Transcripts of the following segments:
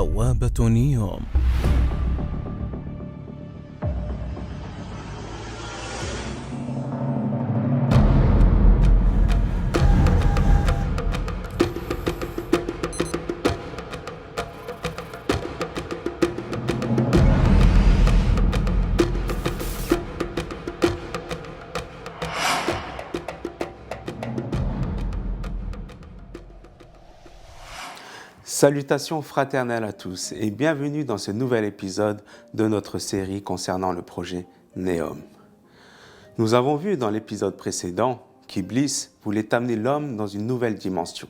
بوابة نيوم. Salutations fraternelles à tous et bienvenue dans ce nouvel épisode de notre série concernant le projet Neom. Nous avons vu dans l'épisode précédent qu'Iblis voulait amener l'homme dans une nouvelle dimension,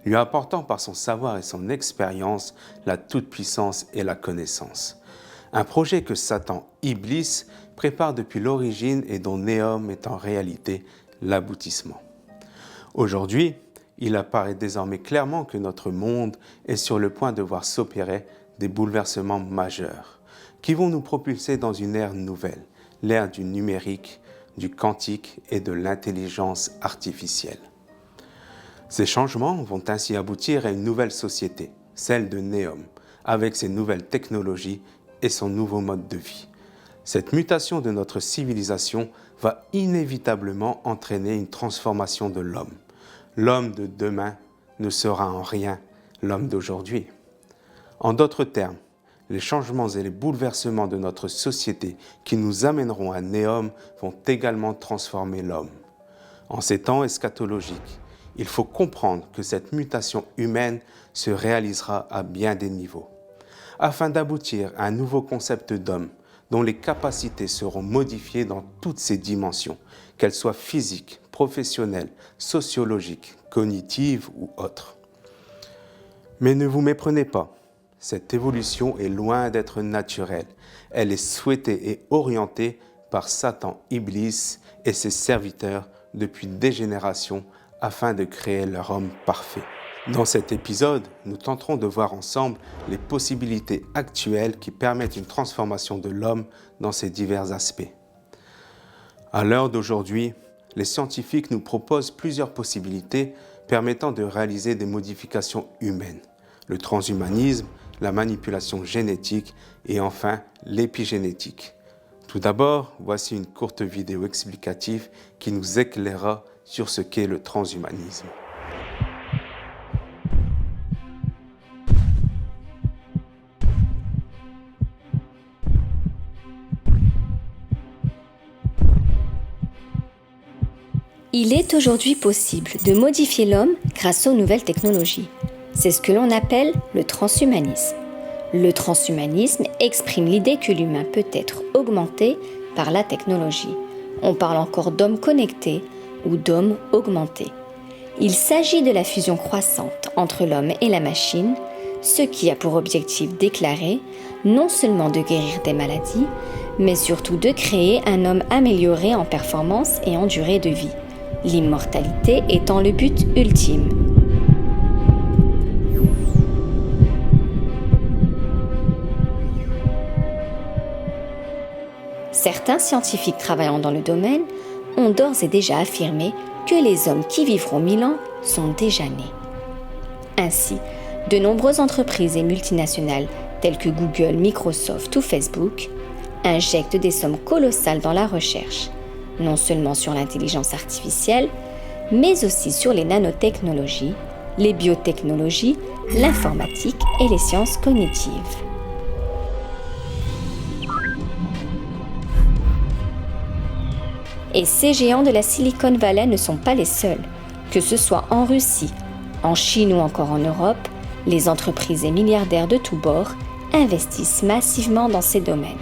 lui apportant par son savoir et son expérience la toute-puissance et la connaissance. Un projet que Satan, Iblis, prépare depuis l'origine et dont Neom est en réalité l'aboutissement. Aujourd'hui, il apparaît désormais clairement que notre monde est sur le point de voir s'opérer des bouleversements majeurs qui vont nous propulser dans une ère nouvelle, l'ère du numérique, du quantique et de l'intelligence artificielle. Ces changements vont ainsi aboutir à une nouvelle société, celle de Neom, avec ses nouvelles technologies et son nouveau mode de vie. Cette mutation de notre civilisation va inévitablement entraîner une transformation de l'homme. L'homme de demain ne sera en rien l'homme d'aujourd'hui. En d'autres termes, les changements et les bouleversements de notre société qui nous amèneront à Neom vont également transformer l'homme. En ces temps eschatologiques, il faut comprendre que cette mutation humaine se réalisera à bien des niveaux, afin d'aboutir à un nouveau concept d'homme dont les capacités seront modifiées dans toutes ses dimensions, qu'elles soient physiques, professionnelles, sociologiques, cognitives ou autres. Mais ne vous méprenez pas, cette évolution est loin d'être naturelle. Elle est souhaitée et orientée par Satan, Iblis et ses serviteurs depuis des générations afin de créer leur homme parfait. Dans cet épisode, nous tenterons de voir ensemble les possibilités actuelles qui permettent une transformation de l'homme dans ses divers aspects. À l'heure d'aujourd'hui, les scientifiques nous proposent plusieurs possibilités permettant de réaliser des modifications humaines. Le transhumanisme, la manipulation génétique et enfin l'épigénétique. Tout d'abord, voici une courte vidéo explicative qui nous éclairera sur ce qu'est le transhumanisme. Il est aujourd'hui possible de modifier l'homme grâce aux nouvelles technologies. C'est ce que l'on appelle le transhumanisme. Le transhumanisme exprime l'idée que l'humain peut être augmenté par la technologie. On parle encore d'homme connecté ou d'homme augmenté. Il s'agit de la fusion croissante entre l'homme et la machine, ce qui a pour objectif déclaré non seulement de guérir des maladies, mais surtout de créer un homme amélioré en performance et en durée de vie. L'immortalité étant le but ultime. Certains scientifiques travaillant dans le domaine ont d'ores et déjà affirmé que les hommes qui vivront 1000 ans sont déjà nés. Ainsi, de nombreuses entreprises et multinationales telles que Google, Microsoft ou Facebook injectent des sommes colossales dans la recherche, non seulement sur l'intelligence artificielle, mais aussi sur les nanotechnologies, les biotechnologies, l'informatique et les sciences cognitives. Et ces géants de la Silicon Valley ne sont pas les seuls. Que ce soit en Russie, en Chine ou encore en Europe, les entreprises et milliardaires de tous bords investissent massivement dans ces domaines.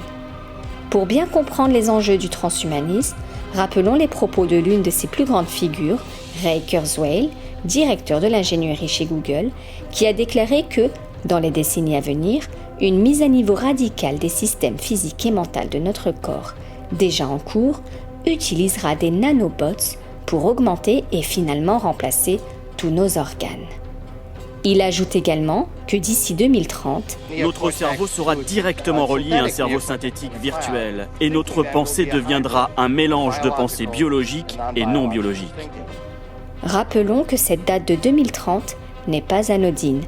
Pour bien comprendre les enjeux du transhumanisme, rappelons les propos de l'une de ses plus grandes figures, Ray Kurzweil, directeur de l'ingénierie chez Google, qui a déclaré que, dans les décennies à venir, une mise à niveau radicale des systèmes physiques et mentaux de notre corps, déjà en cours, utilisera des nanobots pour augmenter et finalement remplacer tous nos organes. Il ajoute également que d'ici 2030, notre cerveau sera directement relié à un cerveau synthétique virtuel et notre pensée deviendra un mélange de pensées biologiques et non biologiques. Rappelons que cette date de 2030 n'est pas anodine,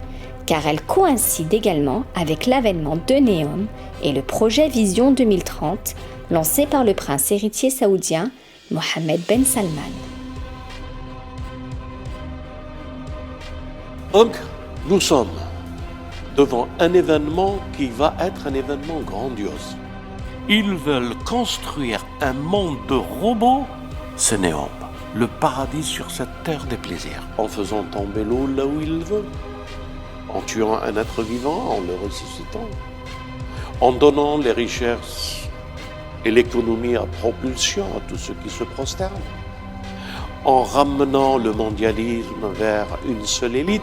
car elle coïncide également avec l'avènement de Neom et le projet Vision 2030 lancé par le prince héritier saoudien Mohammed Ben Salman. Donc, nous sommes devant un événement qui va être un événement grandiose. Ils veulent construire un monde de robots, c'est Neom, le paradis sur cette terre des plaisirs, en faisant tomber l'eau là où il veut, en tuant un être vivant, en le ressuscitant, en donnant les richesses et l'économie à propulsion à tous ceux qui se prosternent, en ramenant le mondialisme vers une seule élite.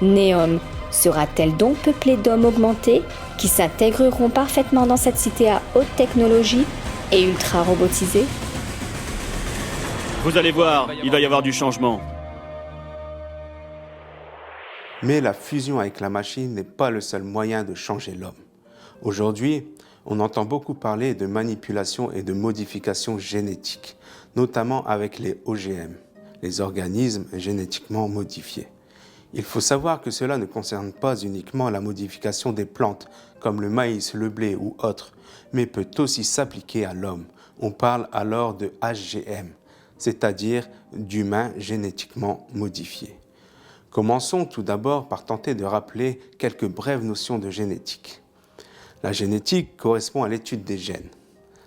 Neom sera-t-elle donc peuplée d'hommes augmentés qui s'intégreront parfaitement dans cette cité à haute technologie et ultra robotisée ? Vous allez voir, il va y avoir du changement. Mais la fusion avec la machine n'est pas le seul moyen de changer l'homme. Aujourd'hui, on entend beaucoup parler de manipulation et de modification génétique, notamment avec les OGM, les organismes génétiquement modifiés. Il faut savoir que cela ne concerne pas uniquement la modification des plantes, comme le maïs, le blé ou autres, mais peut aussi s'appliquer à l'homme. On parle alors de HGM, c'est-à-dire d'humains génétiquement modifiés. Commençons tout d'abord par tenter de rappeler quelques brèves notions de génétique. La génétique correspond à l'étude des gènes.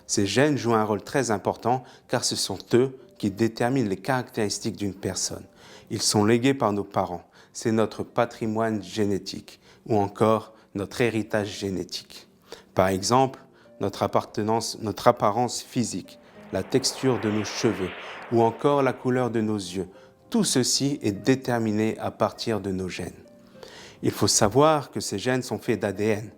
Ces gènes jouent un rôle très important car ce sont eux qui déterminent les caractéristiques d'une personne. Ils sont légués par nos parents. C'est notre patrimoine génétique ou encore notre héritage génétique. Par exemple, notre apparence physique, la texture de nos cheveux ou encore la couleur de nos yeux. Tout ceci est déterminé à partir de nos gènes. Il faut savoir que ces gènes sont faits d'ADN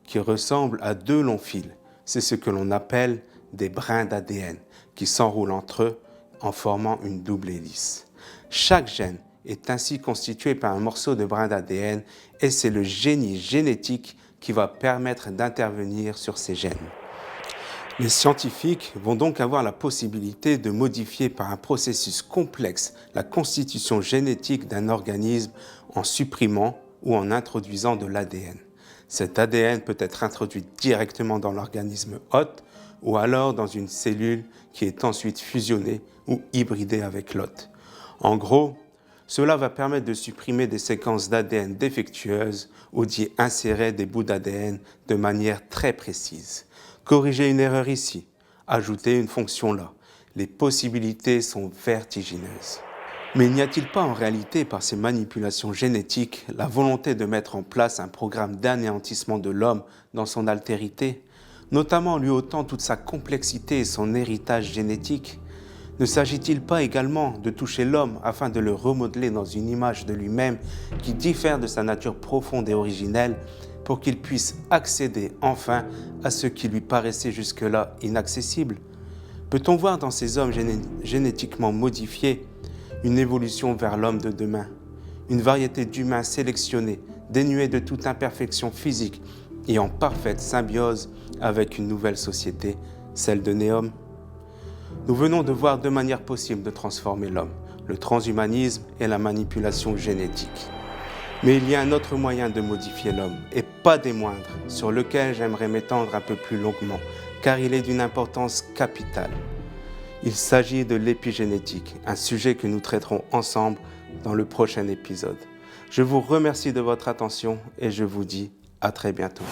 qui ressemblent à deux longs fils. C'est ce que l'on appelle des brins d'ADN qui s'enroulent entre eux en formant une double hélice. Chaque gène est ainsi constitué par un morceau de brin d'ADN et c'est le génie génétique qui va permettre d'intervenir sur ces gènes. Les scientifiques vont donc avoir la possibilité de modifier par un processus complexe la constitution génétique d'un organisme en supprimant ou en introduisant de l'ADN. Cet ADN peut être introduit directement dans l'organisme hôte ou alors dans une cellule qui est ensuite fusionnée ou hybridée avec l'hôte. En gros, cela va permettre de supprimer des séquences d'ADN défectueuses ou d'y insérer des bouts d'ADN de manière très précise. Corriger une erreur ici, ajouter une fonction là. Les possibilités sont vertigineuses. Mais n'y a-t-il pas en réalité, par ces manipulations génétiques, la volonté de mettre en place un programme d'anéantissement de l'homme dans son altérité, notamment en lui ôtant toute sa complexité et son héritage génétique ? Ne s'agit-il pas également de toucher l'homme afin de le remodeler dans une image de lui-même qui diffère de sa nature profonde et originelle pour qu'il puisse accéder enfin à ce qui lui paraissait jusque-là inaccessible ? Peut-on voir dans ces hommes génétiquement modifiés une évolution vers l'homme de demain, une variété d'humains sélectionnés, dénués de toute imperfection physique et en parfaite symbiose avec une nouvelle société, celle de Neom ? Nous venons de voir deux manières possibles de transformer l'homme, le transhumanisme et la manipulation génétique. Mais il y a un autre moyen de modifier l'homme, et pas des moindres, sur lequel j'aimerais m'étendre un peu plus longuement, car il est d'une importance capitale. Il s'agit de l'épigénétique, un sujet que nous traiterons ensemble dans le prochain épisode. Je vous remercie de votre attention et je vous dis à très bientôt.